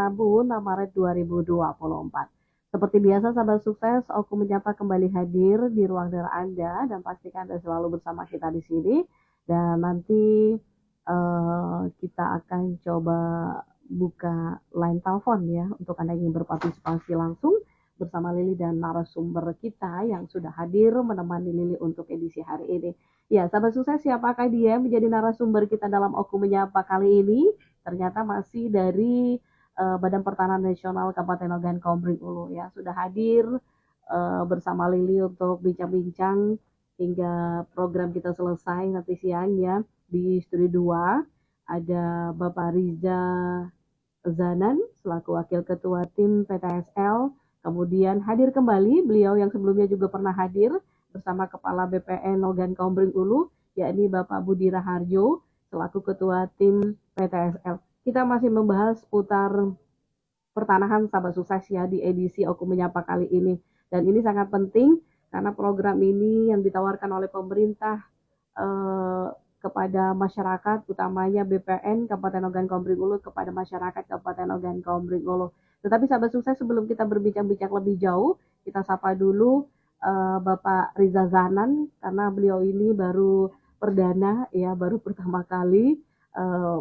Rabu 6 Maret 2024. Seperti biasa sahabat sukses, aku menyapa kembali hadir di ruang dengar Anda dan pastikan Anda selalu bersama kita di sini. Dan nanti kita akan coba buka line telepon ya untuk Anda yang ingin berpartisipasi langsung bersama Lili dan narasumber kita yang sudah hadir menemani Lili untuk edisi hari ini. Ya, sahabat sukses, siapakah dia menjadi narasumber kita dalam Oku Menyapa kali ini? Ternyata masih dari Badan Pertanahan Nasional Kabupaten Ogan Komering Ulu ya, sudah hadir bersama Lili untuk bincang-bincang hingga program kita selesai nanti siang ya. Di studio 2 ada Bapak Riza Zanan selaku Wakil Ketua Tim PTSL. Kemudian hadir kembali beliau yang sebelumnya juga pernah hadir bersama Kepala BPN Ogan Komering Ulu, yakni Bapak Budi Raharjo selaku Ketua Tim PTSL. Kita masih membahas putar pertanahan sahabat sukses ya di edisi Oku Menyapa kali ini. Dan ini sangat penting karena program ini yang ditawarkan oleh pemerintah kepada masyarakat, utamanya BPN Kabupaten Ogan Komering Ulu kepada masyarakat Kabupaten Ogan Komering Ulu. Tetapi sahabat sukses, sebelum kita berbincang-bincang lebih jauh, kita sapa dulu Bapak Riza Zanan karena beliau ini baru perdana ya, baru pertama kali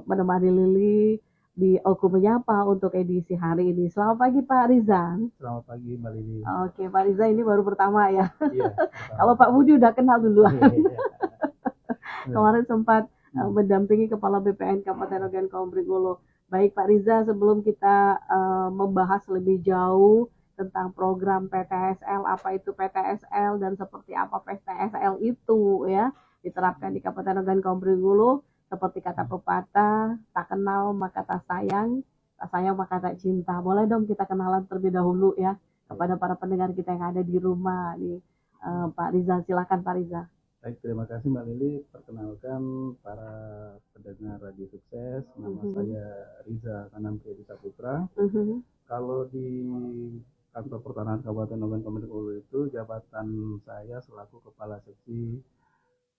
menemani Lili di Oku Menyapa untuk edisi hari ini. Selamat pagi Pak Riza. Selamat pagi Mbak Lili. Oke Pak Riza, ini baru pertama ya. Iya. Kalau Pak Budi udah kenal duluan. Iya. Kemarin sempat mendampingi Kepala BPN Kabupaten Ogan Komering Ulu. Baik Pak Riza, sebelum kita membahas lebih jauh tentang program PTSL, apa itu PTSL dan seperti apa PTSL itu ya diterapkan di Kabupaten Ogan Komering Ulu, seperti kata pepatah, tak kenal maka tak sayang maka tak cinta. Boleh dong kita kenalan terlebih dahulu ya kepada para pendengar kita yang ada di rumah nih. Pak Riza, silakan Pak Riza. Baik, terima kasih Mbak Lili. Perkenalkan para pendengar Radio Sukses, nama saya Riza Zanan Priadi Saputra. Kalau di Kantor Pertanahan Kabupaten Ogan Komering Ulu itu jabatan saya selaku Kepala Seksi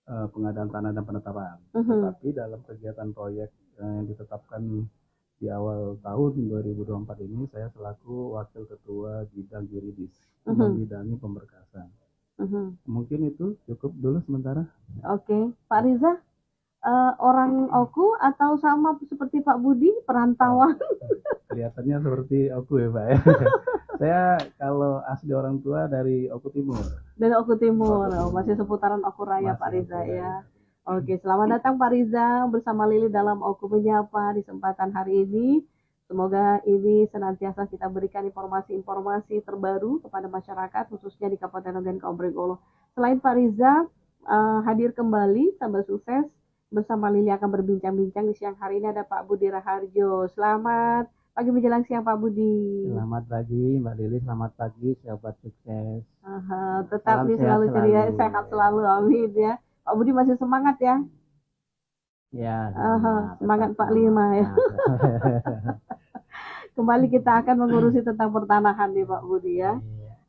Pengadaan Tanah dan Penetapan. Tetapi dalam kegiatan proyek yang ditetapkan di awal tahun 2024 ini, saya selaku Wakil Ketua Bidang Yuridis membidangi pemberkasan. Mungkin itu cukup dulu sementara. Oke, Pak Riza, orang Oku atau sama seperti Pak Budi, perantauan? Kelihatannya seperti Oku ya Pak ya. Saya kalau asli orang tua dari Oku Timur. Dari Oku Timur, masih seputaran Oku Raya Pak Riza ya. Oke, selamat datang Pak Riza bersama Lili dalam Oku Menyapa di kesempatan hari ini. Semoga ini senantiasa kita berikan informasi-informasi terbaru kepada masyarakat, khususnya di Kabupaten Ogan Komering Ulu. Selain Pak Riza hadir kembali, sahabat sukses, bersama Lili akan berbincang-bincang di siang hari ini ada Pak Budi Raharjo. Selamat pagi menjelang siang Pak Budi. Selamat pagi Mbak Lili, selamat pagi sahabat sukses. Tetap nih selalu ceria, sehat selalu, amin ya. Pak Budi masih semangat ya? Ya, semangat 45 ya. Kembali kita akan mengurusi tentang pertanahan nih Pak Budi ya.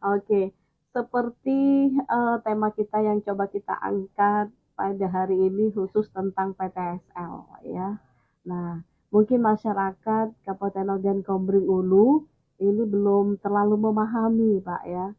Oke, seperti tema kita yang coba kita angkat pada hari ini khusus tentang PTSL ya. Nah, mungkin masyarakat Kabupaten Ogan Komering Ulu ini belum terlalu memahami Pak ya.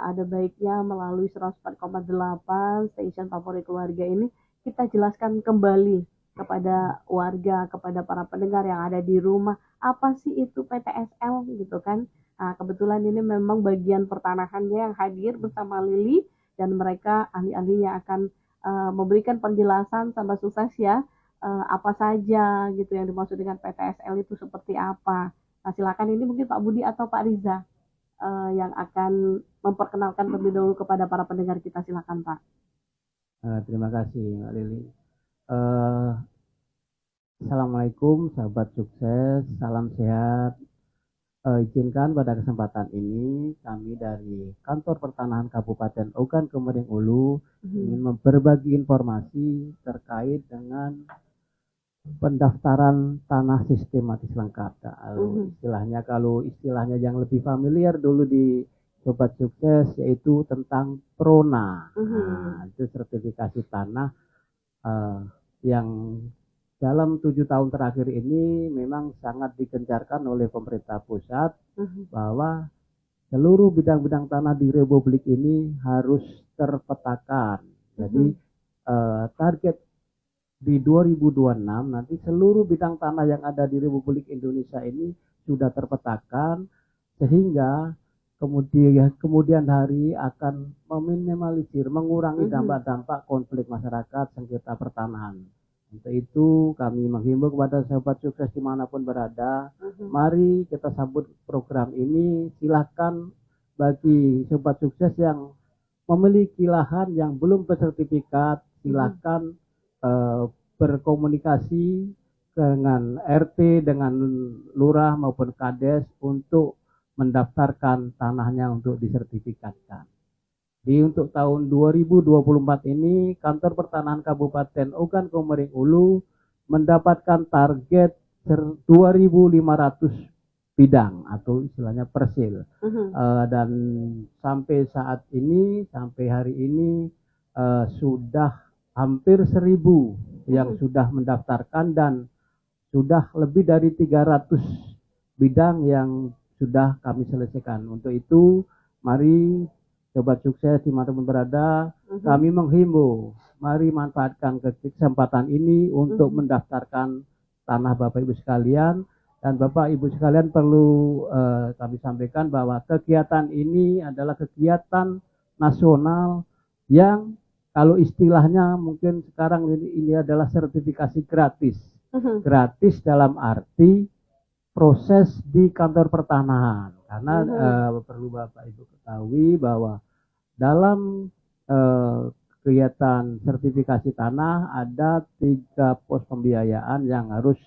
Ada baiknya melalui 104,8 stasiun favorit keluarga ini kita jelaskan kembali kepada warga, kepada para pendengar yang ada di rumah, apa sih itu PTSL gitu kan. Nah, kebetulan ini memang bagian pertanahannya yang hadir bersama Lili dan mereka ahli-ahlinya akan memberikan penjelasan sama sukses ya, apa saja gitu yang dimaksud dengan PTSL itu seperti apa. Nah, silakan ini mungkin Pak Budi atau Pak Riza yang akan memperkenalkan terlebih dahulu kepada para pendengar kita, silakan Pak. Terima kasih Mbak Lili. Assalamualaikum sahabat sukses, salam sehat. Izinkan pada kesempatan ini kami dari Kantor Pertanahan Kabupaten Ogan Komering Ulu ingin berbagi informasi terkait dengan pendaftaran tanah sistematis lengkap. Kalau istilahnya yang lebih familiar dulu di Sobat Sukses yaitu tentang PRONA. Itu sertifikasi tanah yang dalam 7 tahun terakhir ini memang sangat digencarkan oleh pemerintah pusat bahwa seluruh bidang-bidang tanah di Republik ini harus terpetakan. Jadi target di 2026 nanti seluruh bidang tanah yang ada di Republik Indonesia ini sudah terpetakan, sehingga kemudian hari akan meminimalisir, mengurangi dampak-dampak konflik masyarakat sengketa pertanahan. Untuk itu kami menghimbau kepada sahabat sukses dimanapun berada, mari kita sambut program ini. Silahkan bagi sahabat sukses yang memiliki lahan yang belum bersertifikat, silahkan berkomunikasi dengan RT, dengan lurah maupun kades untuk mendaftarkan tanahnya untuk disertifikatkan. Di untuk tahun 2024 ini, Kantor Pertanahan Kabupaten Ogan Komering Ulu mendapatkan target 2.500 bidang atau istilahnya persil. Dan sampai saat ini, sampai hari ini sudah hampir 1.000 yang sudah mendaftarkan dan sudah lebih dari 300 bidang yang sudah kami selesaikan. Untuk itu, mari sobat sukses dimanapun berada, kami menghimbau, mari manfaatkan kesempatan ini untuk mendaftarkan tanah Bapak Ibu sekalian. Dan Bapak Ibu sekalian perlu kami sampaikan bahwa kegiatan ini adalah kegiatan nasional yang kalau istilahnya mungkin sekarang ini adalah sertifikasi gratis. Gratis dalam arti proses di kantor pertanahan. Karena perlu Bapak Ibu ketahui bahwa dalam kegiatan sertifikasi tanah ada 3 pos pembiayaan yang harus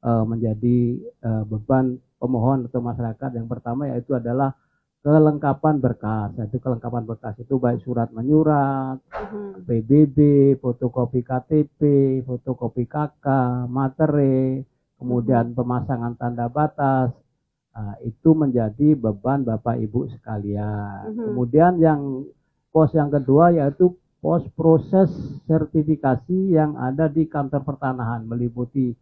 menjadi beban pemohon atau masyarakat. Yang pertama yaitu adalah kelengkapan berkas. Yaitu kelengkapan berkas itu baik surat menyurat, PBB, fotokopi KTP, fotokopi KK, materai, kemudian pemasangan tanda batas. Itu menjadi beban Bapak Ibu sekalian. Kemudian pos yang kedua yaitu pos proses sertifikasi yang ada di kantor pertanahan, meliputi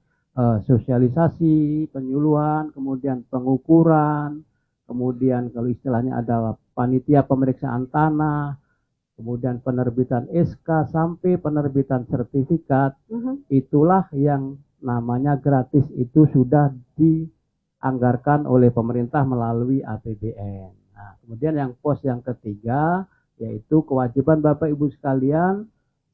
sosialisasi, penyuluhan, kemudian pengukuran, kemudian kalau istilahnya ada panitia pemeriksaan tanah, kemudian penerbitan SK sampai penerbitan sertifikat. Itulah yang namanya gratis, itu sudah dianggarkan oleh pemerintah melalui APBN. Nah, kemudian yang pos yang ketiga yaitu kewajiban Bapak Ibu sekalian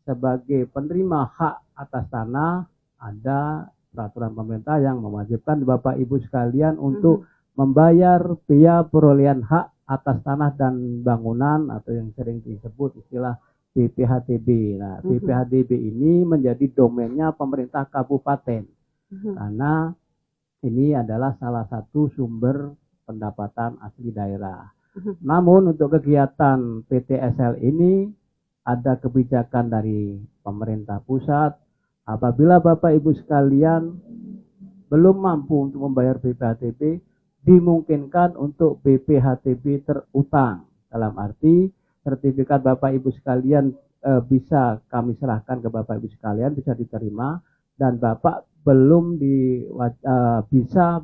sebagai penerima hak atas tanah. Ada peraturan pemerintah yang mewajibkan Bapak Ibu sekalian untuk membayar biaya perolehan hak atas tanah dan bangunan atau yang sering disebut istilah BPHTB. Nah, BPHTB ini menjadi domainnya pemerintah kabupaten karena ini adalah salah satu sumber pendapatan asli daerah. Namun untuk kegiatan PTSL ini ada kebijakan dari pemerintah pusat. Apabila Bapak Ibu sekalian belum mampu untuk membayar BPHTB, dimungkinkan untuk BPHTB terutang. Dalam arti sertifikat Bapak Ibu sekalian bisa kami serahkan ke Bapak Ibu sekalian, bisa diterima, dan Bapak belum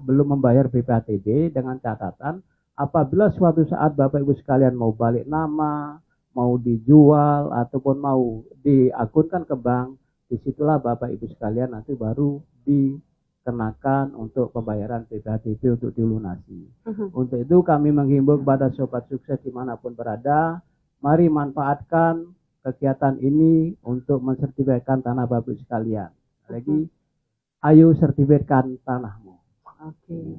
belum membayar BPHTB, dengan catatan apabila suatu saat Bapak Ibu sekalian mau balik nama, mau dijual ataupun mau diakunkan ke bank, disitulah Bapak Ibu sekalian nanti baru dikenakan untuk pembayaran BPHTB untuk dilunasi. Untuk itu kami menghimbau kepada sobat sukses dimanapun berada, mari manfaatkan kegiatan ini untuk mensertifikatkan tanah Bapak Ibu sekalian. Lagi, ayo sertifikatkan tanahmu. Oke.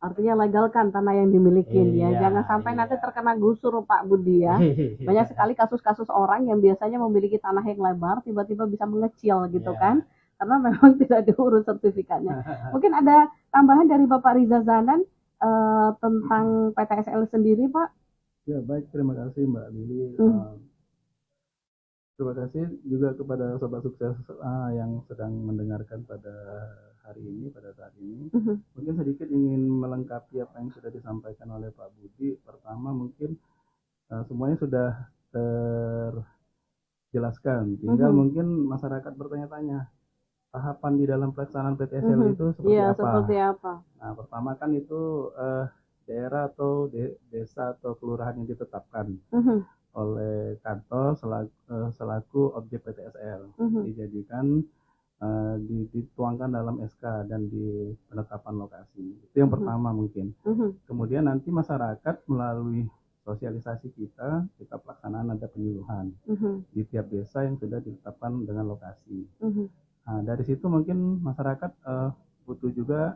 Artinya legalkan tanah yang dimiliki ya. Jangan sampai nanti terkena gusur Pak Budi ya. Banyak sekali kasus-kasus orang yang biasanya memiliki tanah yang lebar tiba-tiba bisa mengecil gitu kan. Karena memang tidak diurus sertifikatnya. Mungkin ada tambahan dari Bapak Riza Zanan tentang PTSL sendiri Pak? Ya baik, terima kasih Mbak Lili. Terima kasih juga kepada sobat sukses yang sedang mendengarkan pada hari ini, pada saat ini. Mungkin sedikit ingin melengkapi apa yang sudah disampaikan oleh Pak Budi. Pertama mungkin semuanya sudah terjelaskan. Tinggal mungkin masyarakat bertanya-tanya, tahapan di dalam pelaksanaan PTSL itu seperti Iya, apa? seperti apa? Nah, pertama kan itu daerah atau desa atau kelurahan yang ditetapkan oleh kantor selaku objek PTSL, dijadikan dituangkan dalam SK dan di penetapan lokasi. Itu yang pertama mungkin. Kemudian nanti masyarakat melalui sosialisasi kita pelaksanaan ada penyuluhan di tiap desa yang sudah ditetapkan dengan lokasi. Nah, dari situ mungkin masyarakat butuh juga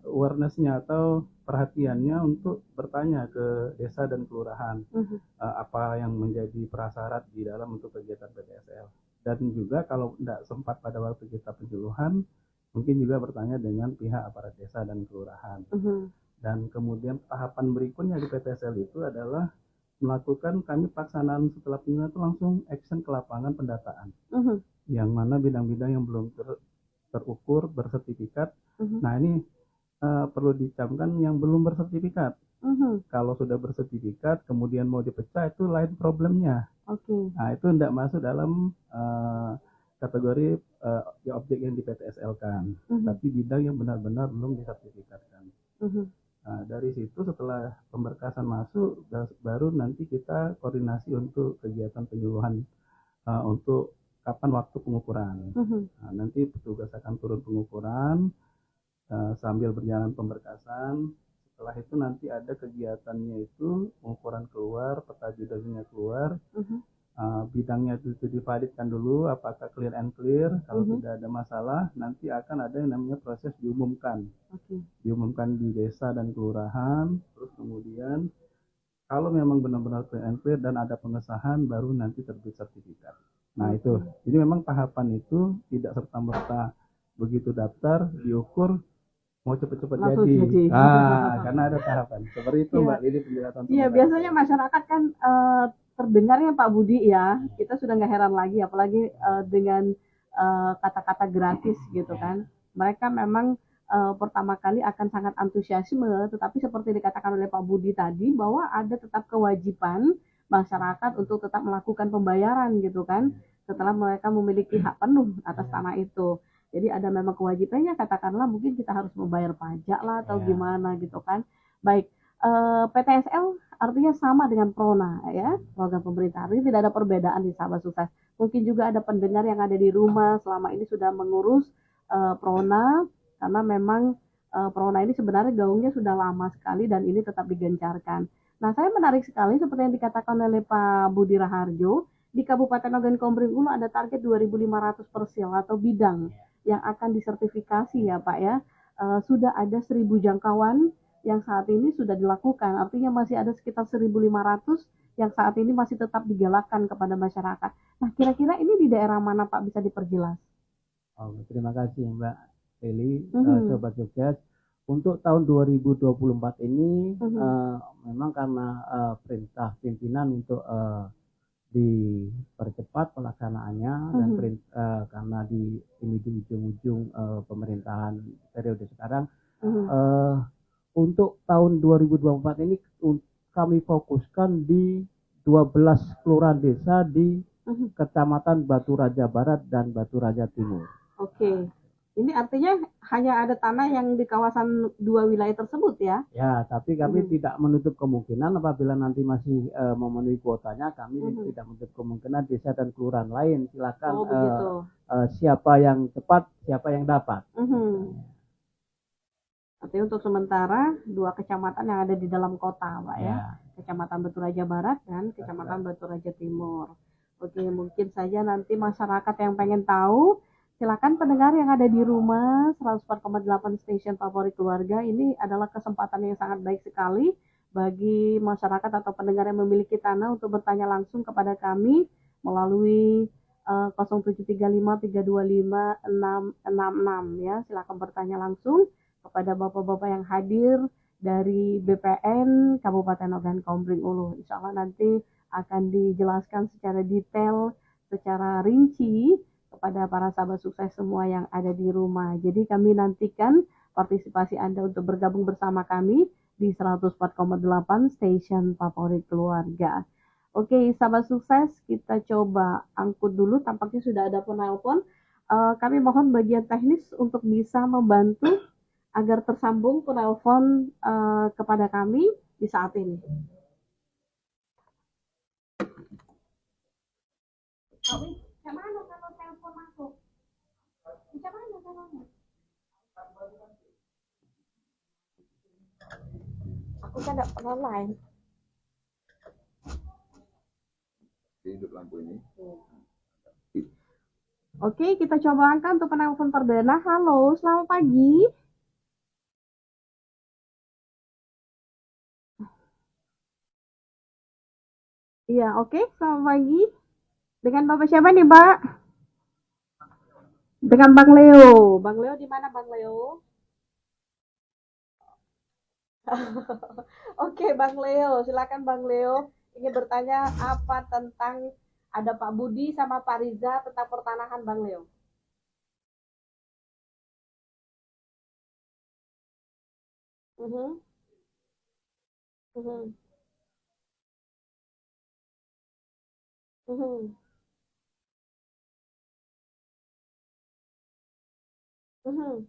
awareness-nya atau perhatiannya untuk bertanya ke desa dan kelurahan apa yang menjadi prasyarat di dalam untuk kegiatan PTSL. Dan juga kalau tidak sempat pada waktu kita penyuluhan, mungkin juga bertanya dengan pihak aparat desa dan kelurahan. Dan kemudian tahapan berikutnya di PTSL itu adalah melakukan kami pelaksanaan setelah penyuluhan itu langsung action ke lapangan pendataan. Yang mana bidang-bidang yang belum terukur bersertifikat. Nah ini perlu dicamkan yang belum bersertifikat. Kalau sudah bersertifikat kemudian mau dipecah itu lain problemnya. Nah itu tidak masuk dalam kategori objek yang di PTSL kan, tapi bidang yang benar-benar belum disertifikatkan. Nah, dari situ setelah pemberkasan masuk baru nanti kita koordinasi untuk kegiatan penyuluhan untuk kapan waktu pengukuran. Nah, nanti petugas akan turun pengukuran sambil berjalan pemberkasan. Setelah itu nanti ada kegiatannya itu pengukuran keluar, peta bidangnya keluar, bidangnya itu divalidkan dulu apakah clear and clear. Kalau tidak ada masalah nanti akan ada yang namanya proses diumumkan. Diumumkan di desa dan kelurahan, terus kemudian kalau memang benar-benar clear and clear dan ada pengesahan baru nanti terbit sertifikat. Nah itu, jadi memang tahapan itu tidak serta-merta begitu daftar diukur mau cepet-cepet jadi. Karena ada tahapan. Seperti itu Mbak Lili penjelasan. Iya, biasanya masyarakat kan terdengarnya Pak Budi ya, kita sudah nggak heran lagi, apalagi dengan kata-kata gratis gitu kan. Mereka memang pertama kali akan sangat antusiasme, tetapi seperti dikatakan oleh Pak Budi tadi bahwa ada tetap kewajiban masyarakat untuk tetap melakukan pembayaran gitu kan, setelah mereka memiliki hak penuh atas tanah itu. Jadi ada memang kewajibannya, katakanlah mungkin kita harus membayar pajak lah atau gimana gitu kan. Baik, PTSL artinya sama dengan Prona ya, program pemerintah. Ini tidak ada perbedaan di Sahabat Sukses. Mungkin juga ada pendengar yang ada di rumah selama ini sudah mengurus Prona, karena memang Prona ini sebenarnya gaungnya sudah lama sekali dan ini tetap digencarkan. Nah, saya menarik sekali seperti yang dikatakan oleh Pak Budi Raharjo, di Kabupaten Ogan Komering Ulu ada target 2.500 persil atau bidang yang akan disertifikasi ya Pak ya. Sudah ada 1.000 jangkauan yang saat ini sudah dilakukan, artinya masih ada sekitar 1.500 yang saat ini masih tetap digalakkan kepada masyarakat. Nah, kira-kira ini di daerah mana Pak, bisa diperjelas? Terima kasih Mbak Lili, Sobat Sukses. Untuk tahun 2024 ini memang karena perintah pimpinan untuk dipercepat pelaksanaannya dan karena ini di ujung-ujung pemerintahan periode sekarang, untuk tahun 2024 ini kami fokuskan di 12 kelurahan desa di Kecamatan Batu Raja Barat dan Batu Raja Timur. Oke. Ini artinya hanya ada tanah yang di kawasan dua wilayah tersebut ya? Ya, tapi kami tidak menutup kemungkinan apabila nanti masih memenuhi kuotanya, kami tidak menutup kemungkinan desa dan kelurahan lain. Silakan siapa yang cepat, siapa yang dapat. Artinya untuk sementara 2 kecamatan yang ada di dalam kota, Pak ya. Kecamatan Batu Raja Barat dan Kecamatan Batu Raja Timur. Oke, mungkin saja nanti masyarakat yang pengen tahu, silakan pendengar yang ada di rumah 104,8 stasiun favorit keluarga, ini adalah kesempatan yang sangat baik sekali bagi masyarakat atau pendengar yang memiliki tanah untuk bertanya langsung kepada kami melalui 0735325666 ya. Silakan bertanya langsung kepada bapak-bapak yang hadir dari BPN Kabupaten Ogan Komering Ulu. Insya Allah nanti akan dijelaskan secara detail, secara rinci kepada para sahabat sukses semua yang ada di rumah. Jadi kami nantikan partisipasi Anda untuk bergabung bersama kami di 104,8 stasiun favorit keluarga. Oke, sahabat sukses, kita coba angkut dulu. Tampaknya sudah ada penelpon. Kami mohon bagian teknis untuk bisa membantu agar tersambung penelpon kepada kami di saat ini. Gimana kalau telepon masuk? Gimana caranya? Aku kan tidak pernah lain. Hidup lampu ini. Oke, kita coba angkat untuk penelpon perdana. Halo, selamat pagi. Iya, oke, selamat pagi. Dengan Bapak siapa nih, Mbak? Dengan Bang Leo. Bang Leo di mana, Bang Leo? Oke, Bang Leo, silakan Bang Leo. Ingin bertanya apa tentang ada Pak Budi sama Pak Riza tentang pertanahan, Bang Leo? Mhm, mhm, mhm, mhm,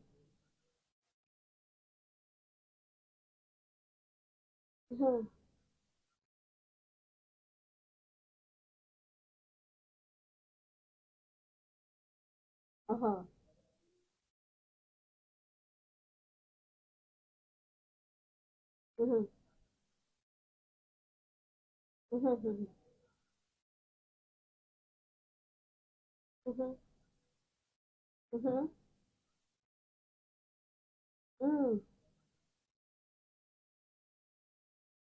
mhm, aha, mhm, mhm, mhm, mhm, mhm, mhm,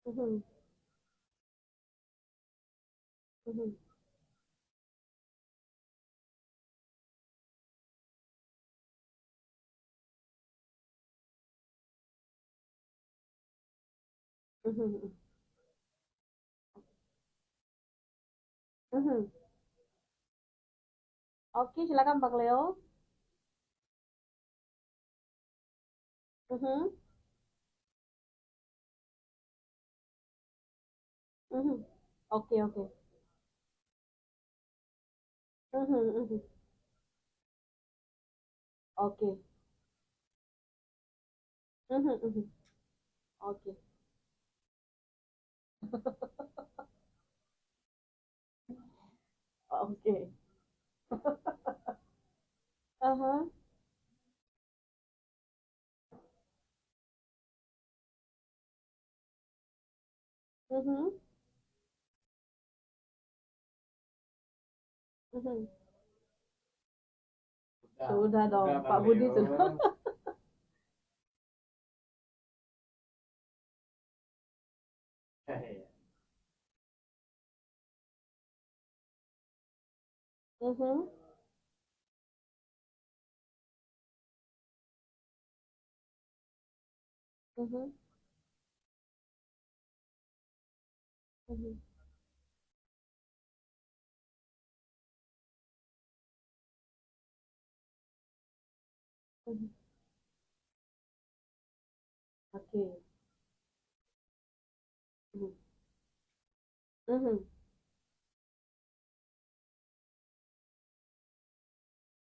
mhm, mhm, mhm, mhm. Oke, silakan Bang Leo. Mhm, mhm. Oke, oke. Mhm, mhm. Oke. Mhm, mhm. Oke. Oke. Aha. Mhm, mhm. Sudah dong, Pak Budi sudah. Mhm, mhm, mhm, mhm. Oke. Mhm, mhm,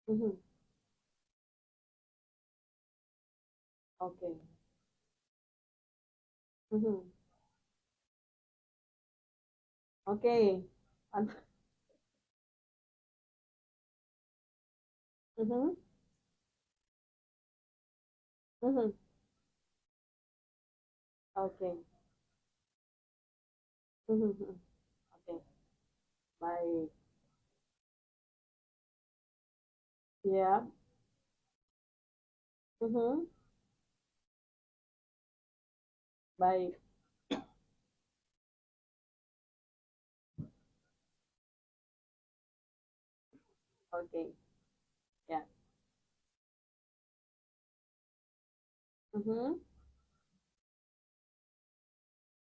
mhm. Oke. Mhm. Oke. Mhm, mhm. Oke. Mhm, mhm. Oke. Baik. Ya. Mhm. Baik. Oke. Ya. Mhm,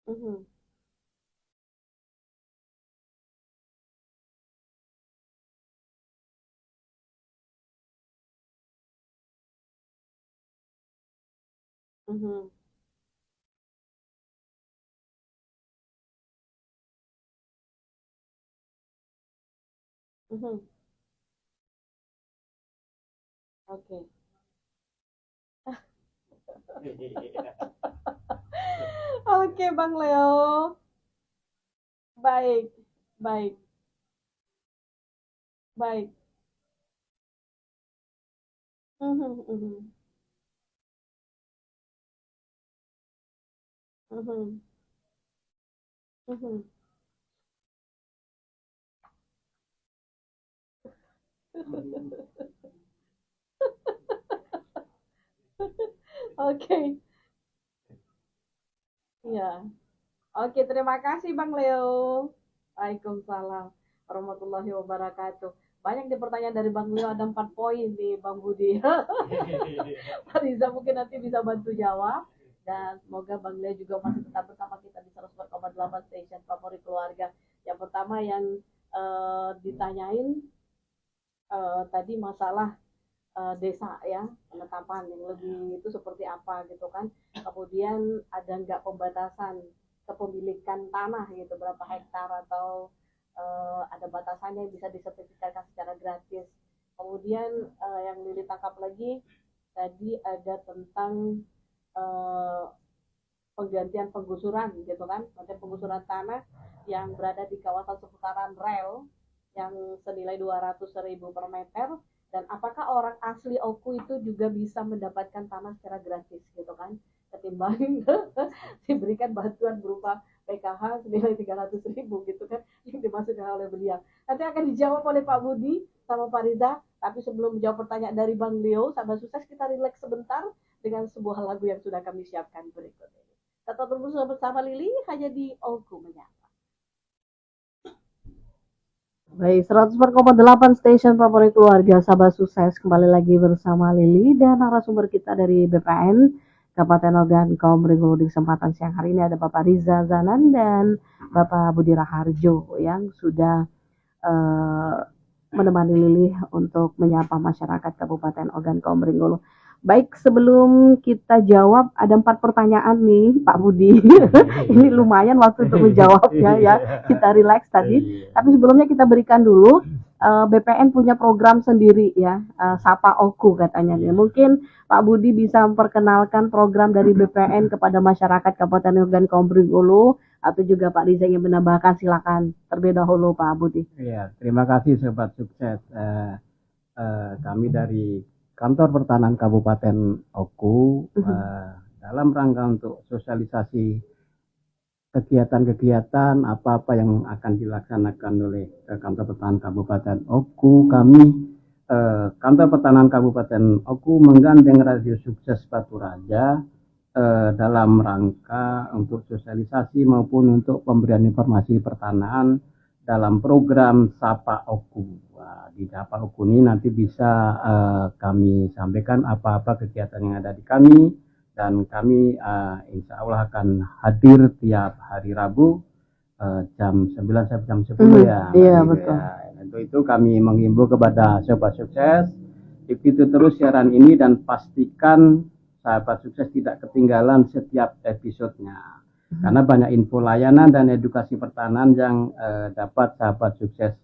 mhm, mhm, mhm. Oke. Oke, Bang Leo. Baik, baik, baik. Mhm, mhm, mhm, mhm. Oke, ya. Oke, terima kasih Bang Leo. Waalaikumsalam warahmatullahi wabarakatuh. Banyak di pertanyaan dari Bang Leo, ada 4 poin di Bang Budi. Pak Riza mungkin nanti bisa bantu jawab. Dan semoga Bang Leo juga masih tetap bersama kita di 104,8 Station Favorit Keluarga. Yang pertama yang ditanyain tadi masalah desa ya, penetapan yang lebih itu seperti apa gitu kan. Kemudian ada nggak pembatasan kepemilikan tanah gitu, berapa hektar atau ada batasannya yang bisa disertifikatkan secara gratis. Kemudian yang Lili tangkap lagi tadi ada tentang eh, penggantian penggusuran gitu kan, nanti penggusuran tanah yang berada di kawasan seputaran rel yang senilai 200.000 per meter, dan apakah orang asli Oku itu juga bisa mendapatkan tanah secara gratis gitu kan, ketimbang diberikan bantuan berupa PKH senilai 300.000 gitu kan yang dimaksudkan oleh beliau. Nanti akan dijawab oleh Pak Budi sama Pak Riza, tapi sebelum menjawab pertanyaan dari Bang Leo, sahabat sukses, kita rileks sebentar dengan sebuah lagu yang sudah kami siapkan berikut ini. Tetap bersama Lili hanya di Oku Menyapa. Baik, 104,8 Station Favorit Keluarga, sahabat sukses, kembali lagi bersama Lili dan narasumber kita dari BPN Kabupaten Ogan Komering. Di kesempatan siang hari ini ada Bapak Riza Zanan dan Bapak Budi Raharjo yang sudah menemani Lili untuk menyapa masyarakat Kabupaten Ogan Komering. Baik, sebelum kita jawab, ada 4 pertanyaan nih Pak Budi. Ini lumayan waktu untuk menjawabnya ya. Kita relax tadi. Tapi sebelumnya kita berikan dulu, BPN punya program sendiri ya, Sapa Oku katanya nih. Mungkin Pak Budi bisa memperkenalkan program dari BPN kepada masyarakat Kabupaten Ogan Komering Ulu, atau juga Pak Riza yang menambahkan, silakan terlebih dahulu Pak Budi. Iya, terima kasih Sobat Sukses. Kami dari Kantor Pertanahan Kabupaten Oku dalam rangka untuk sosialisasi kegiatan-kegiatan apa-apa yang akan dilaksanakan oleh Kantor Pertanahan Kabupaten Oku, kami Kantor Pertanahan Kabupaten Oku menggandeng Radio Sukses Batu Raja dalam rangka untuk sosialisasi maupun untuk pemberian informasi pertanahan dalam program Sapa Oku. Di Sapa Oku ini nanti bisa kami sampaikan apa-apa kegiatan yang ada di kami, dan kami insya Allah akan hadir tiap hari Rabu jam 9 sampai jam 10 ya. Iya, betul. Ya. Untuk itu kami menghimbau kepada Sobat Sukses, ikuti terus siaran ini dan pastikan sahabat sukses tidak ketinggalan setiap episodenya. Karena banyak info layanan dan edukasi pertanahan yang dapat sahabat sukses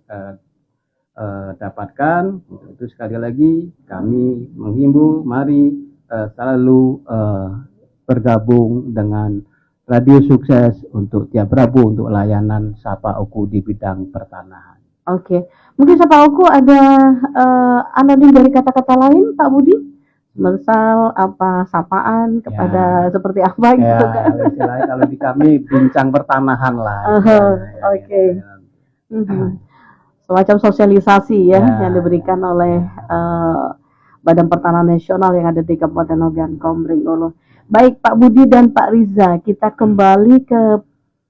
dapatkan. Untuk itu sekali lagi kami menghimbau, mari selalu bergabung dengan Radio Sukses untuk tiap Rabu untuk layanan Sapa Oku di bidang pertanahan. Oke, mungkin Sapa Oku ada anonim dari kata-kata lain Pak Budi? Misal apa, sapaan kepada seperti apa gitu kan? Istilahnya kalau di kami bincang pertanahan lah. Oke. Semacam sosialisasi ya yang diberikan oleh Badan Pertanahan Nasional yang ada di Kabupaten Ogan Komering Ulu. Baik Pak Budi dan Pak Riza, kita kembali ke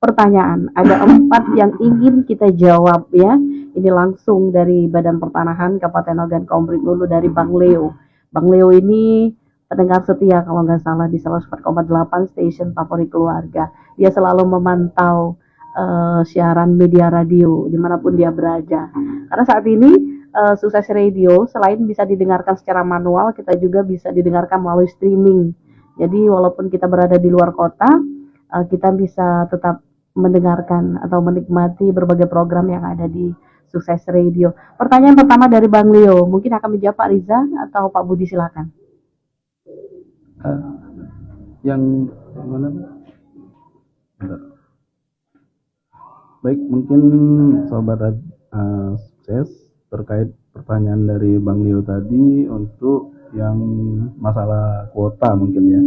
pertanyaan. Ada 4 yang ingin kita jawab ya. Ini langsung dari Badan Pertanahan Kabupaten Ogan Komering Ulu dari Bang Leo. Bang Leo ini pendengar setia kalau nggak salah di 104,8 Station Favorit Keluarga. Dia selalu memantau siaran media radio dimanapun dia berada. Karena saat ini Sukses Radio selain bisa didengarkan secara manual, kita juga bisa didengarkan melalui streaming. Jadi walaupun kita berada di luar kota, kita bisa tetap mendengarkan atau menikmati berbagai program yang ada di Sukses Radio. Pertanyaan pertama dari Bang Leo, mungkin akan menjawab Pak Riza atau Pak Budi, silakan. Yang mana? Bentar. Baik, mungkin sobat sukses terkait pertanyaan dari Bang Leo tadi untuk yang masalah kuota mungkin ya.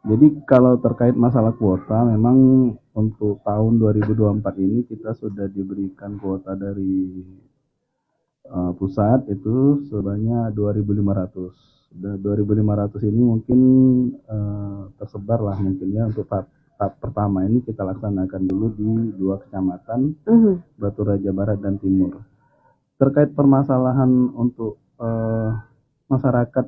Jadi kalau terkait masalah kuota, memang untuk tahun 2024 ini kita sudah diberikan kuota dari pusat itu sebanyak 2.500. 2.500 ini mungkin tersebar lah mungkin ya untuk tahap pertama ini kita laksanakan dulu di 2 kecamatan, Batu Raja Barat dan Timur. Terkait permasalahan untuk masyarakat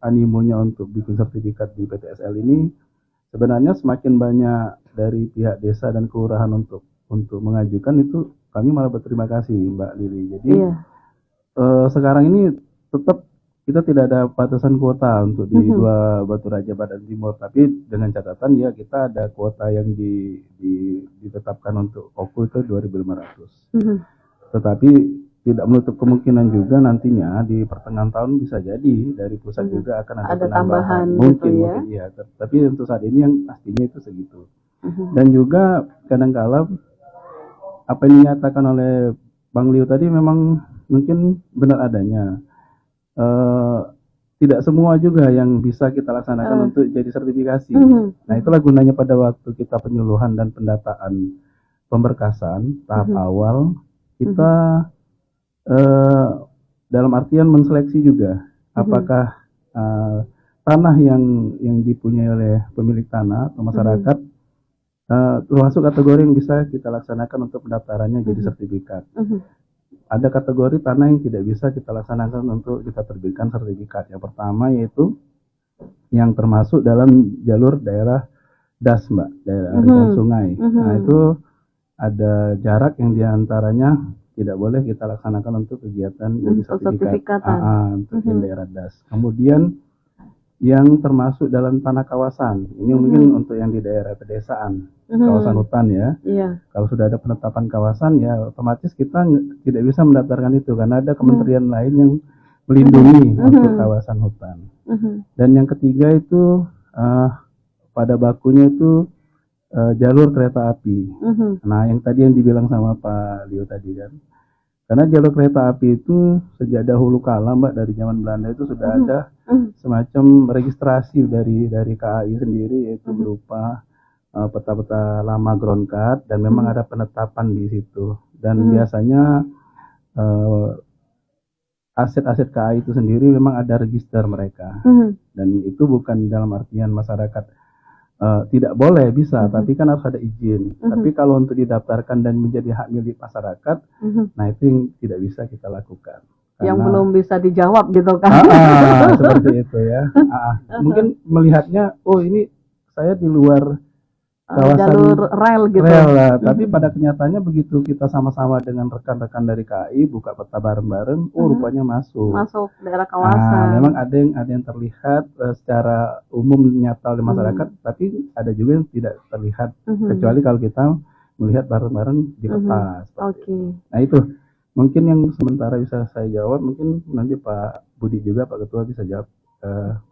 animonya untuk bikin sertifikat di PTSL ini, sebenarnya semakin banyak dari pihak desa dan kelurahan untuk mengajukan, itu kami malah berterima kasih Mbak Lili. Jadi sekarang ini tetap kita tidak ada batasan kuota untuk di 2 Batu Raja Barat dan Timur, tapi dengan catatan ya kita ada kuota yang ditetapkan untuk OKU itu 2.500. Tetapi tidak menutup kemungkinan juga nantinya di pertengahan tahun bisa jadi dari pusat juga akan ada penambahan. Mungkin gitu ya. Mungkin ya. Tapi untuk saat ini yang pastinya itu segitu. Dan juga kadang-kala apa yang dinyatakan oleh Bang Leo tadi memang mungkin benar adanya. Tidak semua juga yang bisa kita laksanakan untuk jadi sertifikasi. Nah, itulah gunanya pada waktu kita penyuluhan dan pendataan pemberkasan tahap awal, kita dalam artian menseleksi juga apakah tanah yang dipunyai oleh pemilik tanah atau masyarakat termasuk kategori yang bisa kita laksanakan untuk pendaftarannya jadi sertifikat. Ada kategori tanah yang tidak bisa kita laksanakan untuk kita terbitkan sertifikat. Yang pertama yaitu yang termasuk dalam jalur daerah DAS, Mbak, daerah aliran sungai. Nah, itu ada jarak yang diantaranya tidak boleh kita laksanakan untuk kegiatan jadi sertifikat untuk yang daerah DAS. Kemudian yang termasuk dalam tanah kawasan, ini mungkin untuk yang di daerah pedesaan, kawasan hutan ya. Kalau sudah ada penetapan kawasan ya otomatis kita tidak bisa mendaftarkan itu karena ada kementerian lain yang melindungi untuk kawasan hutan. Dan yang ketiga itu pada bakunya itu jalur kereta api. Nah, yang tadi yang dibilang sama Pak Leo tadi kan, karena jalur kereta api itu sejak dahulu kala, Mbak, dari zaman Belanda itu sudah ada semacam registrasi dari KAI sendiri, yaitu berupa peta-peta lama ground card, dan memang ada penetapan di situ. Dan biasanya aset-aset KAI itu sendiri memang ada register mereka. Dan itu bukan dalam artian masyarakat tidak boleh, bisa, tapi kan harus ada izin. Tapi kalau untuk didaftarkan dan menjadi hak milik masyarakat, nah itu yang tidak bisa kita lakukan. Yang belum bisa dijawab gitu kan? Seperti itu ya. Mungkin melihatnya, oh ini saya di luar kawasan jalur rel gitu. Rel lah. Tapi pada kenyataannya begitu kita sama-sama dengan rekan-rekan dari KAI buka peta bareng-bareng, rupanya masuk daerah kawasan. Memang ada yang terlihat secara umum nyata oleh masyarakat, tapi ada juga yang tidak terlihat kecuali kalau kita melihat bareng-bareng di peta. Nah, itu mungkin yang sementara bisa saya jawab. Mungkin nanti Pak Budi juga, Pak Ketua bisa jawab,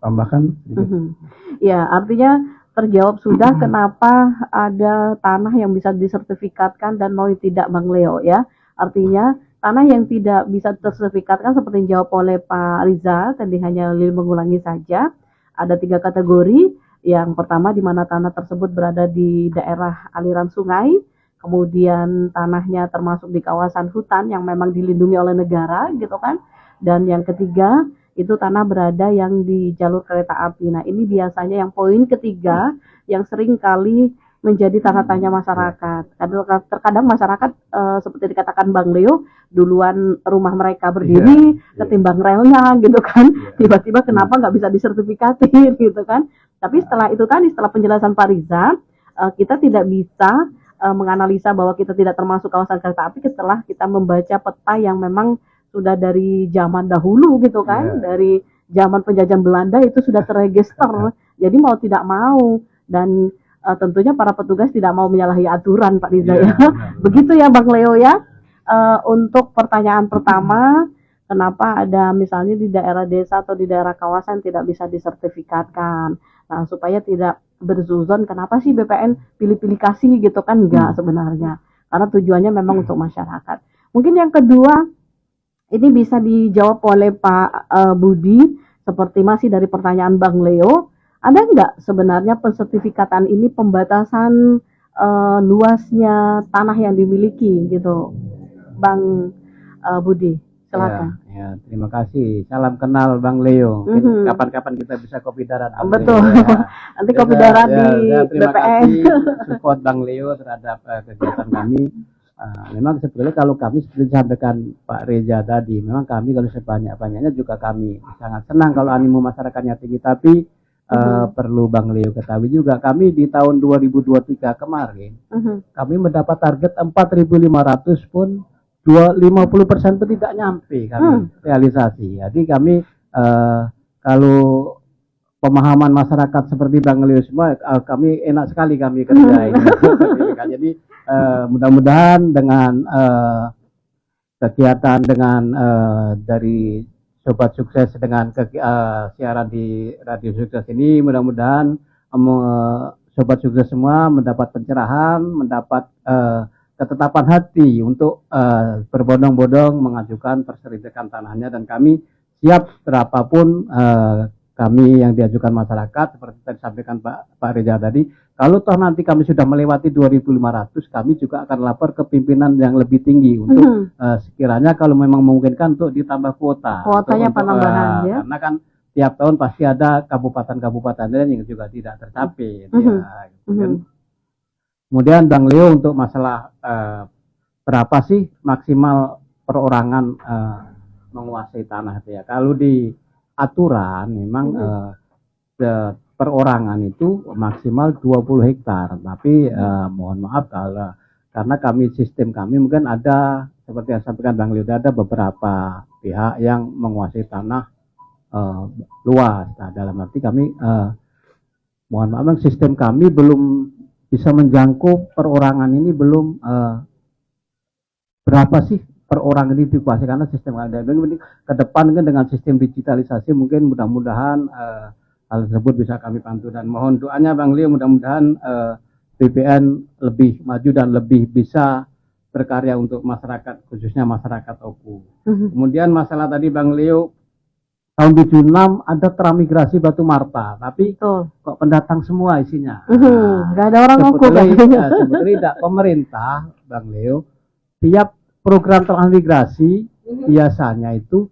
tambahkan sedikit. Ya, artinya terjawab sudah kenapa ada tanah yang bisa disertifikatkan dan mau tidak, Bang Leo ya. Artinya tanah yang tidak bisa tersertifikatkan seperti yang jawab oleh Pak Riza tadi, hanya mengulangi saja. Ada 3 kategori. Yang pertama di mana tanah tersebut berada di daerah aliran sungai, kemudian tanahnya termasuk di kawasan hutan yang memang dilindungi oleh negara gitu kan. Dan yang ketiga itu tanah berada yang di jalur kereta api. Nah, ini biasanya yang poin ketiga yang sering kali menjadi tanda tanya masyarakat. Terkadang masyarakat seperti dikatakan Bang Leo, duluan rumah mereka berdiri ketimbang relnya gitu kan. Tiba-tiba kenapa nggak bisa disertifikatin gitu kan. Tapi setelah itu tadi, setelah penjelasan Pak Riza, kita tidak bisa menganalisa bahwa kita tidak termasuk kawasan kereta api setelah kita membaca peta yang memang sudah dari zaman dahulu gitu kan, dari zaman penjajahan Belanda itu sudah terregister. Jadi mau tidak mau, dan tentunya para petugas tidak mau menyalahi aturan, Pak Riza ya. Begitu ya Bang Leo ya. Untuk pertanyaan pertama, kenapa ada misalnya di daerah desa atau di daerah kawasan tidak bisa disertifikatkan? Nah, supaya tidak berzuzon, kenapa sih BPN pilih-pilih kasih gitu kan? Enggak sebenarnya. Karena tujuannya memang untuk masyarakat. Mungkin yang kedua, ini bisa dijawab oleh Pak Budi, seperti masih dari pertanyaan Bang Leo. Ada nggak sebenarnya pensertifikatan ini pembatasan luasnya tanah yang dimiliki gitu, Bang Budi? Silakan. Ya, terima kasih. Salam kenal Bang Leo. Mungkin kapan-kapan kita bisa kopi darat. Betul. Ya. Nanti kopi darat di terima BPN. Kasih support Bang Leo terhadap kegiatan kami. Memang sebetulnya kalau kami seperti disampaikan Pak Reza tadi, memang kami kalau sebanyak-banyaknya juga kami sangat senang kalau animo masyarakatnya tinggi, tapi perlu Bang Leo ketahui juga, kami di tahun 2023 kemarin kami mendapat target 4.500 pun 50% itu tidak nyampe kami realisasi. Jadi kami kalau pemahaman masyarakat seperti Bang Leo semua, kami enak sekali kami kerja ini. Jadi mudah-mudahan dengan kegiatan dengan dari Sobat Sukses dengan siaran di Radio Sukses ini, mudah-mudahan Sobat Sukses semua mendapat pencerahan, mendapat ketetapan hati untuk berbondong-bondong mengajukan persertifikatan tanahnya, dan kami siap berapapun kami yang diajukan masyarakat, seperti tadi disampaikan Pak Reza tadi. Kalau toh nanti kami sudah melewati 2.500, kami juga akan lapor ke pimpinan yang lebih tinggi untuk sekiranya kalau memang memungkinkan untuk ditambah kuota. Kuotanya penambahan ya. Karena kan tiap tahun pasti ada kabupaten-kabupaten lain yang juga tidak tercapai. Kemudian Bang Leo untuk masalah berapa sih maksimal perorangan menguasai tanah itu ya. Kalau di aturan memang perorangan itu maksimal 20 hektar, tapi mohon maaf kalau karena sistem kami mungkin ada seperti yang sampaikan Bang Leo, ada beberapa pihak yang menguasai tanah luas. Nah, dalam arti kami mohon maaf, sistem kami belum bisa menjangkau perorangan ini, belum berapa sih perorangan ini dikuasai, karena sistem ada ke depan kan dengan sistem digitalisasi mungkin mudah-mudahan hal tersebut bisa kami bantu, dan mohon doanya Bang Leo, mudah-mudahan BPN lebih maju dan lebih bisa berkarya untuk masyarakat, khususnya masyarakat Oku. Kemudian masalah tadi Bang Leo, tahun 76 ada transmigrasi Batu Marta, tapi kok pendatang semua isinya. Nggak ada orang Oku. Sebetulnya pemerintah Bang Leo, tiap program transmigrasi biasanya itu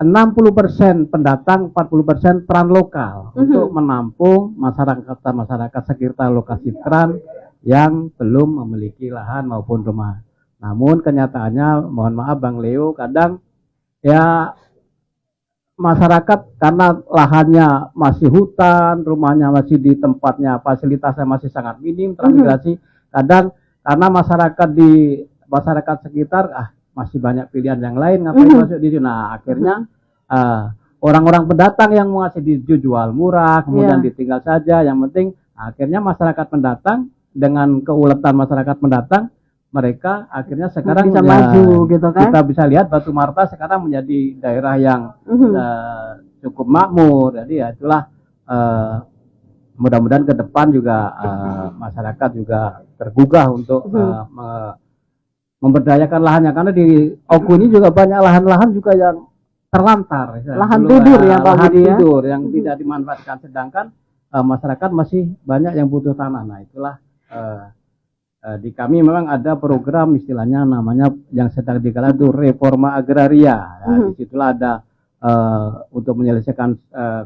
60% pendatang, 40% peran lokal untuk menampung masyarakat sekitar lokasi tran yang belum memiliki lahan maupun rumah. Namun kenyataannya, mohon maaf Bang Leo, kadang ya masyarakat karena lahannya masih hutan, rumahnya masih di tempatnya, fasilitasnya masih sangat minim, transmigrasi. Kadang karena masyarakat sekitar masih banyak pilihan yang lain, ngapain masuk di sini. Nah, akhirnya orang-orang pendatang yang masih dijual murah, kemudian ditinggal saja. Yang penting akhirnya masyarakat pendatang, dengan keuletan masyarakat pendatang, mereka akhirnya sekarang bisa maju gitu kan. Kita bisa lihat Batu Marta sekarang menjadi daerah yang cukup makmur. Jadi ya itulah mudah-mudahan ke depan juga masyarakat juga tergugah untuk memberdayakan lahannya, karena di Oku ini juga banyak lahan-lahan juga yang terlantar, lahan tidur ya Pak lahan Budi ya, tidur yang tidak dimanfaatkan, sedangkan masyarakat masih banyak yang butuh tanah. Nah itulah di kami memang ada program istilahnya namanya yang sedang digelar itu reforma agraria. Disitulah ada untuk menyelesaikan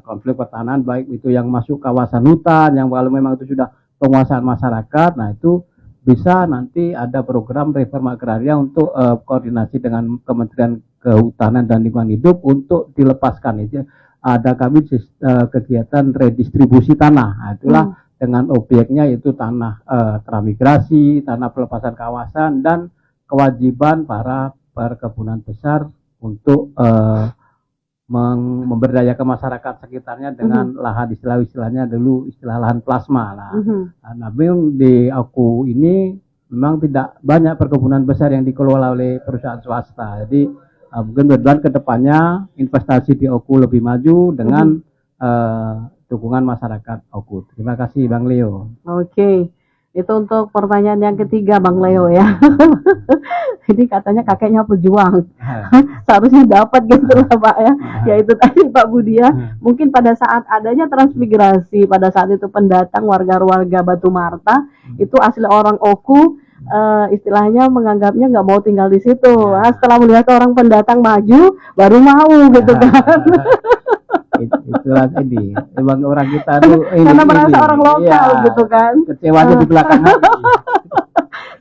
konflik pertanahan, baik itu yang masuk kawasan hutan, yang kalau memang itu sudah penguasaan masyarakat. Nah itu bisa nanti ada program reforma agraria untuk koordinasi dengan Kementerian Kehutanan dan Lingkungan Hidup untuk dilepaskan. Itu ada kami kegiatan redistribusi tanah. Nah, itulah dengan objeknya itu tanah transmigrasi, tanah pelepasan kawasan, dan kewajiban para perkebunan besar untuk memberdayakan masyarakat sekitarnya dengan lahan istilahnya dulu istilah lahan plasma lah. Tapi di Oku ini memang tidak banyak perkebunan besar yang dikelola oleh perusahaan swasta. Jadi mungkin ke depannya investasi di Oku lebih maju dengan dukungan masyarakat Oku. Terima kasih Bang Leo. Oke. Itu untuk pertanyaan yang ketiga Bang Leo ya. Ini katanya kakeknya pejuang. Seharusnya dapat gitu lah Pak ya. Ya itu tadi Pak Budi ya. Mungkin pada saat adanya transmigrasi, pada saat itu pendatang warga-warga Batu Marta, itu asli orang Oku, istilahnya menganggapnya nggak mau tinggal di situ. Nah, setelah melihat orang pendatang maju, baru mau gitu kan. Itulah ini emang orang kita tuh karena merasa orang lokal gitu kan, kecewanya di belakang hati.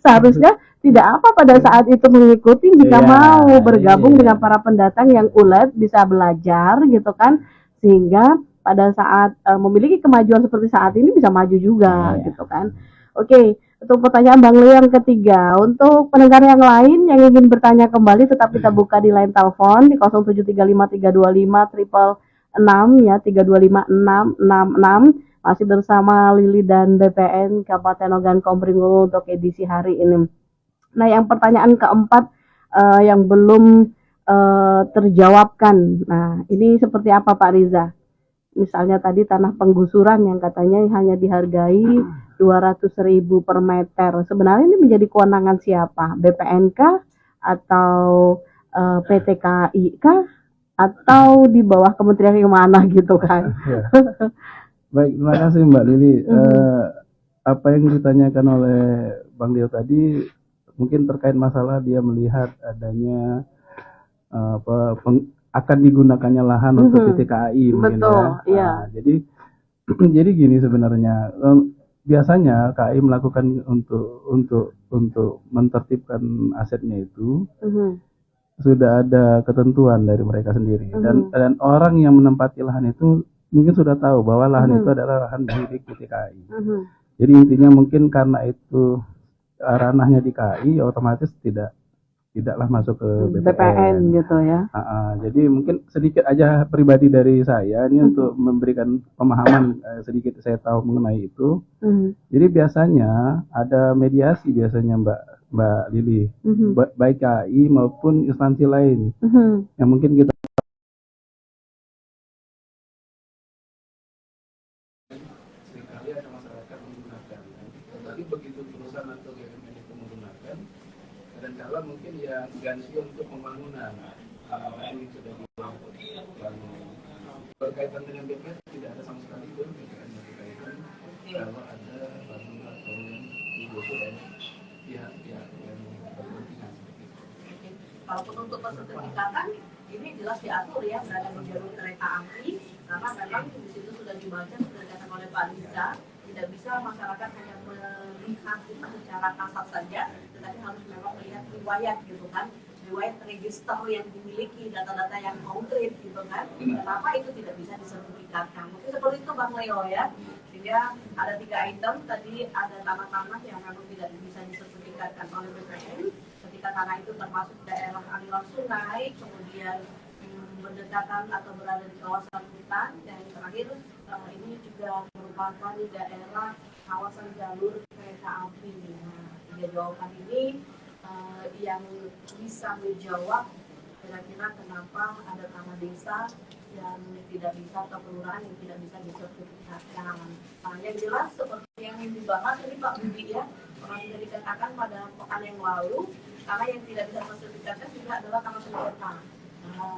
Seharusnya tidak apa pada saat itu mengikuti jika mau bergabung dengan para pendatang yang ulet, bisa belajar gitu kan, sehingga pada saat memiliki kemajuan seperti saat ini bisa maju juga gitu kan. Oke, untuk pertanyaan Bang Leo yang ketiga, untuk pendengar yang lain yang ingin bertanya kembali tetap kita buka di line telepon di 0735 325 6 ya, 3256666, masih bersama Lili dan BPN Kabupaten Ogan Komering untuk edisi hari ini. Nah, yang pertanyaan keempat yang belum terjawabkan. Nah, ini seperti apa Pak Riza? Misalnya tadi tanah penggusuran yang katanya hanya dihargai 200.000 per meter. Sebenarnya ini menjadi kewenangan siapa? BPNK atau PT KAI kah? Atau di bawah kementerian yang mana gitu kan? Baik, terima kasih Mbak Lili. Apa yang ditanyakan oleh Bang Leo tadi mungkin terkait masalah dia melihat adanya akan digunakannya lahan untuk PT KAI mungkin. Betul, ya. Jadi gini sebenarnya biasanya KAI melakukan untuk mentertibkan asetnya itu. Sudah ada ketentuan dari mereka sendiri dan orang yang menempati lahan itu mungkin sudah tahu bahwa lahan itu adalah lahan milik PT KAI. Jadi intinya mungkin karena itu ranahnya di KAI, otomatis tidaklah masuk ke BPN gitu ya. Jadi mungkin sedikit aja pribadi dari saya ini untuk memberikan pemahaman sedikit saya tahu mengenai itu. Jadi biasanya ada mediasi biasanya Mbak Lili, baik KAI maupun instansi lain yang mungkin kita seringkali ada masyarakat menggunakan, tapi begitu perusahaan atau BUMN itu menggunakan, kadang-kala mungkin ya ganti untuk pembangunan yang sudah dibangun berkaitan dengan BPN tidak ada sama sekali BPN berkaitan kalau ada bangunan atau yang digusur oleh pihak-pihak yang berkepentingan. Kalaupun untuk persertifikatan ini jelas diatur ya, berada di jalur kereta api, karena memang di situ sudah dibaca, sudah dikatakan oleh Pak Riza, tidak bisa masyarakat hanya melihat itu secara kasat saja, tetapi harus memang melihat riwayat gitu kan, riwayat register yang dimiliki, data-data yang konkret gitu kan. Kenapa itu tidak bisa disertifikatkan? Mungkin seperti itu Bang Leo ya. Sehingga ada 3 item, tadi ada tanah-tanah yang memang tidak bisa disertifikatkan oleh BPN, ketika tanah itu termasuk daerah aliran sungai, kemudian berdekatan atau berada di kawasan hutan, dan terakhir ini juga merupakan di daerah kawasan jalur kereta api. Nah, 3 jawaban ini yang bisa menjawab kira-kira kenapa ada tanah desa yang tidak bisa atau kelurahan yang tidak bisa disertifikatkan. Nah, yang jelas seperti yang dibahas tadi Pak Budi ya, pernah sudah dikatakan pada pekan yang lalu, karena yang tidak bisa mensertifikatkan juga adalah tanah sengketa. Nah,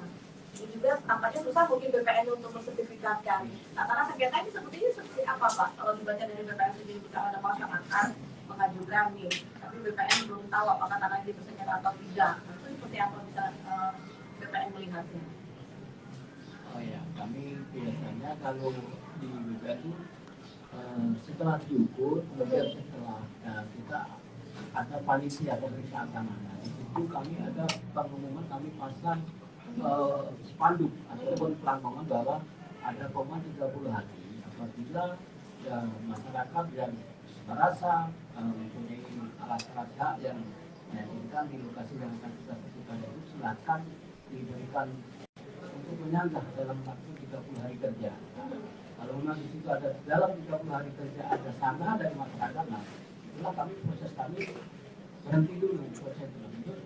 ini juga tampaknya susah mungkin BPN untuk mensertifikatkan. Nah, tanah sengketa ini seperti apa Pak? Kalau dibaca dari BPN sendiri, bisa ada masyarakat mengajukan nih, tapi BPN belum tahu apakah tanah itu sengketa atau tidak. Nah, itu seperti apa bisa BPN melihatnya? Oh ya, kami biasanya kalau di BPN itu setelah diukur, kemudian setelah kita ada panitia pemeriksaan tanah. Di situ kami ada pengumuman, kami pasang spanduk ataupun pelanggongan bahwa ada 30 hari apabila ya, masyarakat yang merasa mempunyai alas-alas hak yang diinginkan di lokasi yang akan kita tentukan itu silakan diberikan untuk menyanggah dalam waktu 30 hari kerja. Kalau memang di situ ada dalam 30 hari kerja ada sanggah dari masyarakat, nah itulah proses kami berhenti dulu proses tersebut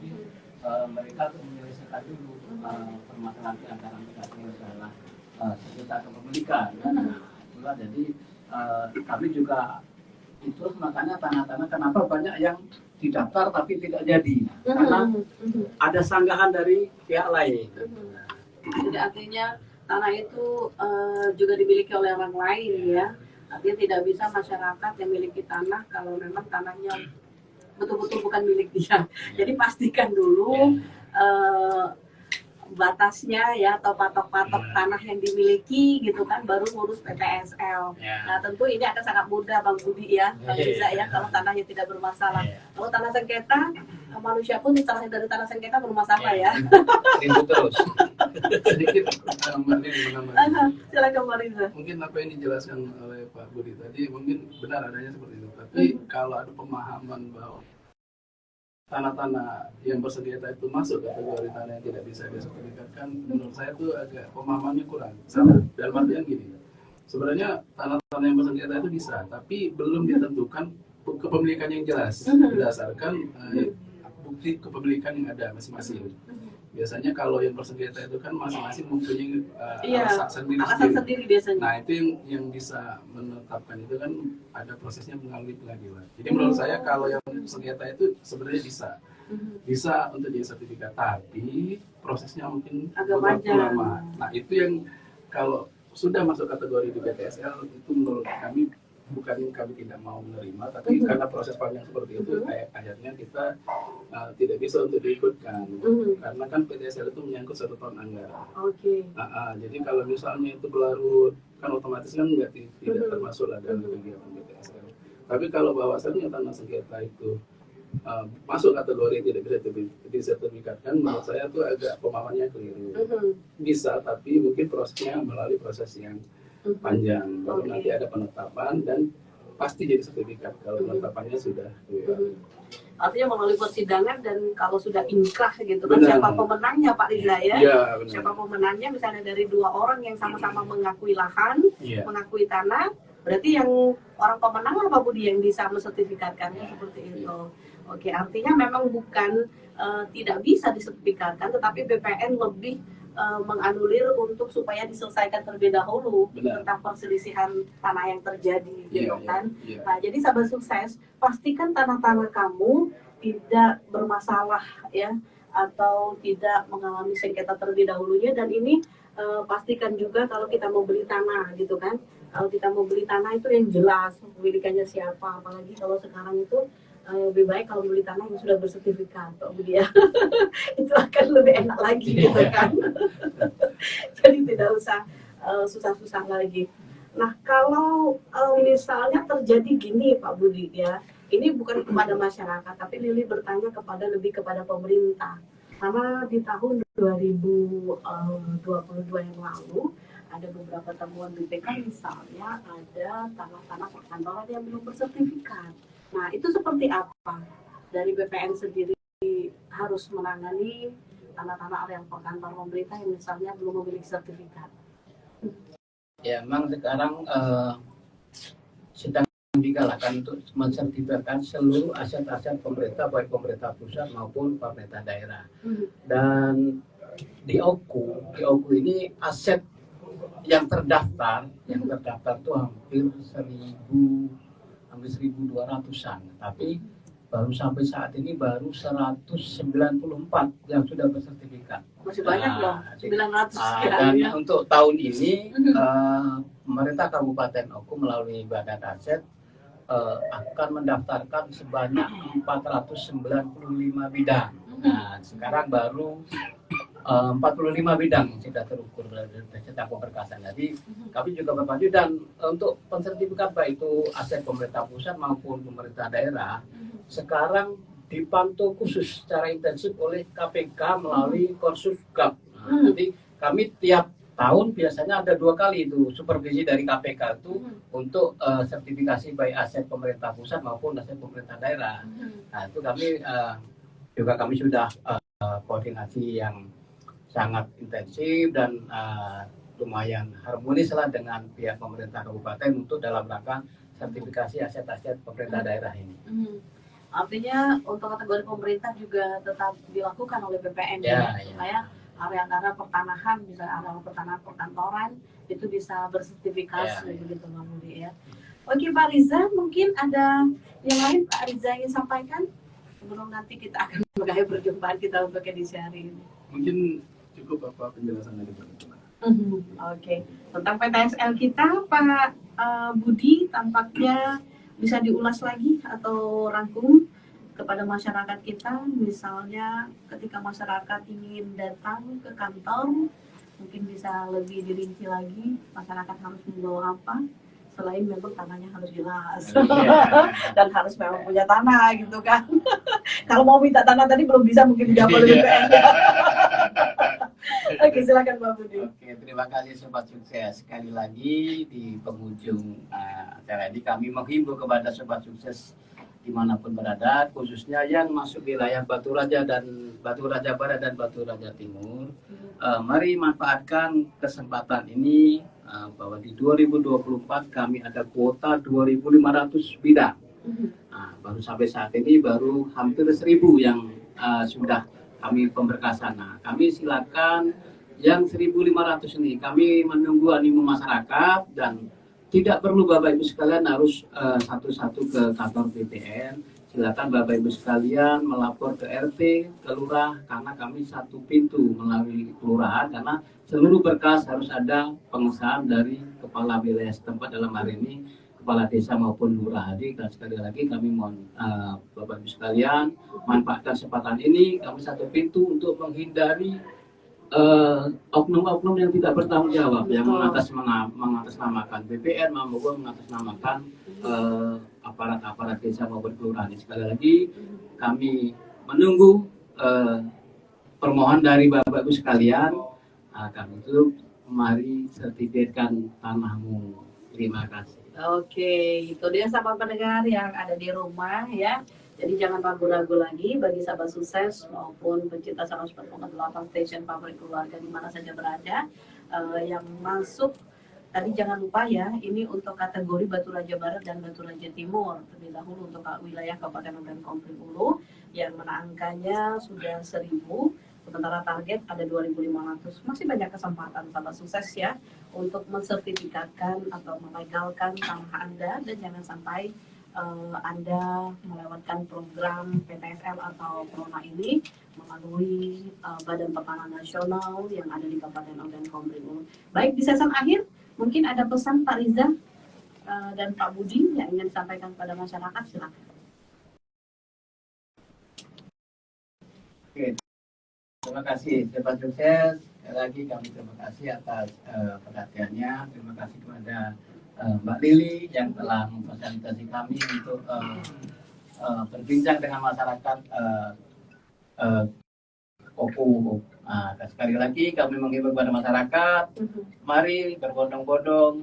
mereka menyelesaikan dulu permasalahan di antara mereka adalah sengketa kepemilikan. Nah, itulah jadi kami juga itu makanya tanah-tanah kenapa banyak yang didaftar tapi tidak jadi karena ada sanggahan dari pihak lain. Jadi artinya tanah itu juga dimiliki oleh orang lain ya. Artinya tidak bisa masyarakat yang memiliki tanah kalau memang tanahnya betul-betul bukan milik dia. Jadi pastikan dulu batasnya ya atau patok-patok tanah yang dimiliki gitu kan, baru ngurus PTSL. Nah tentu ini akan sangat mudah Bang Budi ya, Bang Riza ya, kalau tanahnya tidak bermasalah. Kalau tanah sengketa, manusia pun setelah dari tanah sengketa bermasalah ya. Ribut terus. Sedikit menambahkan. Silakan Bang Riza. Mungkin apa yang dijelaskan oleh Pak Budi tadi mungkin benar adanya seperti itu. Tapi kalau ada pemahaman bahwa tanah-tanah yang bersengketa itu masuk kategori tanah yang tidak bisa disertifikatkan, menurut saya itu agak pemahamannya kurang. Salah. Dalam artian gini, sebenarnya tanah-tanah yang bersengketa itu bisa, tapi belum ditentukan kepemilikan yang jelas berdasarkan bukti kepemilikan yang ada masing-masing. Biasanya kalau yang bersengketa itu kan masing-masing mempunyai alasan sendiri biasanya. Nah itu yang bisa menetapkan itu kan ada prosesnya melalui pengadilan. Jadi menurut saya kalau yang sengketa itu sebenarnya bisa untuk jadi sertifikat, tapi prosesnya mungkin agak lama. Nah itu yang kalau sudah masuk kategori di PTSL itu menurut kami bukan kami tidak mau menerima, tapi karena proses panjang seperti itu, akhirnya kita tidak bisa untuk diikutkan, karena kan PTSL itu menyangkut 1 tahun anggaran. Jadi kalau misalnya itu berlarut, kan otomatis kan tidak termasuk dalam kegiatan PTSL. Tapi kalau bahwasannya tanah sengketa itu masuk kategori tidak bisa disertifikatkan, menurut saya itu agak pemahamannya keliru. Bisa, tapi mungkin prosesnya melalui proses yang panjang, baru nanti ada penetapan dan pasti jadi sertifikat kalau penetapannya sudah artinya melalui persidangan dan kalau sudah inkrah gitu kan, siapa pemenangnya Pak Riza ya, siapa pemenangnya misalnya dari 2 orang yang sama-sama mengakui lahan, mengakui tanah, berarti yang orang pemenang apa Budi yang bisa mensertifikatkannya seperti itu. Oke, artinya memang bukan tidak bisa disertifikatkan, tetapi BPN lebih menganulir untuk supaya diselesaikan terlebih dahulu tentang perselisihan tanah yang terjadi gitu kan. Nah, jadi sahabat sukses, pastikan tanah-tanah kamu tidak bermasalah ya, atau tidak mengalami sengketa terlebih dahulunya. Dan ini pastikan juga kalau kita mau beli tanah gitu kan, kalau kita mau beli tanah itu yang jelas pemilikannya siapa, apalagi kalau sekarang itu lebih baik kalau beli tanah yang sudah bersertifikat, Pak Budi ya. Itu akan lebih enak lagi gitu kan. Jadi tidak usah susah-susah lagi. Nah kalau misalnya terjadi gini Pak Budi ya, ini bukan kepada masyarakat, tapi Lili bertanya lebih kepada pemerintah. Karena di tahun 2022 yang lalu ada beberapa temuan BPK, misalnya ada tanah-tanah perkantoran yang belum bersertifikat. Nah, itu seperti apa? Dari BPN sendiri harus menangani tanah-tanah area perkantoran pemerintah yang misalnya belum memiliki sertifikat. Ya, memang sekarang sedang digalakkan untuk mensertifikatkan seluruh aset-aset pemerintah, baik pemerintah pusat maupun pemerintah daerah. Dan di OKU ini aset yang terdaftar itu hampir 1.200-an, tapi baru sampai saat ini baru 194 yang sudah bersertifikat. Masih banyak loh, 900 dan untuk tahun ini pemerintah Kabupaten Oku melalui Badan Aset akan mendaftarkan sebanyak 495 bidang. Nah, sekarang baru 45 bidang sudah terukur sedang pemberkasan. Jadi kami juga berpacu, dan untuk pensertifikat baik itu aset pemerintah pusat maupun pemerintah daerah sekarang dipantau khusus secara intensif oleh KPK melalui Korsusgap. Jadi kami tiap tahun biasanya ada 2 kali itu supervisi dari KPK itu untuk sertifikasi baik aset pemerintah pusat maupun aset pemerintah daerah. Nah itu kami sudah koordinasi yang sangat intensif dan lumayan harmonis lah dengan pihak pemerintah kabupaten untuk dalam rangka sertifikasi aset-aset pemerintah daerah ini. Artinya untuk kategori pemerintah juga tetap dilakukan oleh BPN ya, supaya area-area pertanahan, bisa area pertanahan perkantoran itu bisa bersertifikasi begitu Pak Budi ya. Oke Pak Riza, mungkin ada yang lain Pak Riza ingin sampaikan sebelum nanti kita akan mengakhiri perjumpaan kita untuk edisi hari ini. Mungkin cukup apa penjelasan dari Pak. Oke. Tentang PTSL kita Pak Budi tampaknya bisa diulas lagi atau rangkum kepada masyarakat kita, misalnya ketika masyarakat ingin datang ke kantor mungkin bisa lebih dirinci lagi masyarakat harus membawa apa selain memang tanahnya harus jelas dan harus memang punya tanah gitu kan. Kalau mau minta tanah tadi belum bisa mungkin dijawab oleh BPN. Oke, silakan Pak Budi. Oke, terima kasih Sobat Sukses. Sekali lagi di penghujung acara ini kami menghimbau kepada Sobat Sukses dimanapun berada, khususnya yang masuk wilayah Batu Raja Barat dan Batu Raja Timur. Mari manfaatkan kesempatan ini bahwa di 2024 kami ada kuota 2.500 bidang. Baru sampai saat ini baru hampir 1.000 yang sudah kami pemberkasan. Kami silakan yang 1.500 ini, kami menunggu animo masyarakat dan tidak perlu Bapak Ibu sekalian harus satu-satu ke kantor BPN. Silakan Bapak Ibu sekalian melapor ke RT, ke lurah, karena kami satu pintu melalui kelurahan, karena seluruh berkas harus ada pengesahan dari kepala wilayah setempat, dalam hari ini kepala desa maupun lurah. Dan sekali lagi kami mohon Bapak Ibu sekalian manfaatkan kesempatan ini, kami satu pintu untuk menghindari oknum-oknum yang tidak bertanggung jawab, yang mengatasnamakan BPN maupun mengatasnamakan aparat-aparat desa maupun kelurahan. Sekali lagi kami menunggu permohonan dari Bapak Ibu sekalian. Kami itu mari sertifikatkan tanahmu. Terima kasih. Oke, itu dia sahabat pendengar yang ada di rumah ya. Jadi jangan ragu-ragu lagi bagi sahabat sukses maupun pencinta 104.8 Station Favorit Keluarga di mana saja berada yang masuk. Tadi jangan lupa ya, ini untuk kategori Batu Raja Barat dan Batu Raja Timur. Terlebih dahulu untuk wilayah Kabupaten Ogan Komering Ulu yang mana angkanya sudah 1.000. Sementara target ada 2.500. Masih banyak kesempatan sahabat sukses ya untuk mensertifikatkan atau melegalkan tanah Anda, dan jangan sampai Anda melewatkan program PTSL atau PRONA ini melalui Badan Pertanahan Nasional yang ada di Kabupaten Ogan Komering Ulu. Baik, di season akhir mungkin ada pesan Pak Riza dan Pak Budi yang ingin disampaikan kepada masyarakat, silakan. Oke. Terima kasih, Sobat Sukses. Sekali lagi kami terima kasih atas perhatiannya. Terima kasih kepada Mbak Lili yang telah memfasilitasi kami untuk berbincang dengan masyarakat Oku. Sekali lagi kami mengimbau kepada masyarakat, mari berbondong-bondong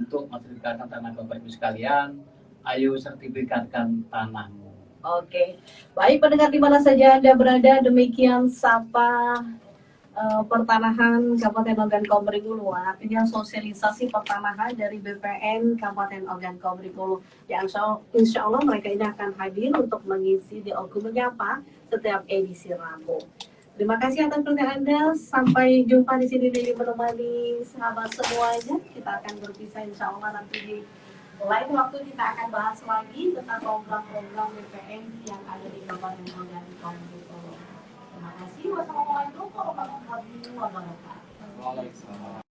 untuk mensertifikatkan tanah Bapak Ibu sekalian. Ayo sertifikatkan tanahmu. Oke, baik pendengar di mana saja Anda berada, demikian Sapa Pertanahan Kabupaten Ogan Komering Ulu, artinya sosialisasi pertanahan dari BPN Kabupaten Ogan Komering Ulu. Ya, insya Allah mereka ini akan hadir untuk mengisi di Oku Menyapa setiap edisi Rabu. Terima kasih atas perhatian Anda. Sampai jumpa di sini Lili menemani sahabat semuanya. Kita akan berpisah insya Allah nanti di lain waktu. Kita akan bahas lagi tentang program-program BPN yang ada di Kabupaten Ogan Komering Ulu. Terima kasih. Wassalamualaikum warahmatullahi wabarakatuh. Waalaikumsalam.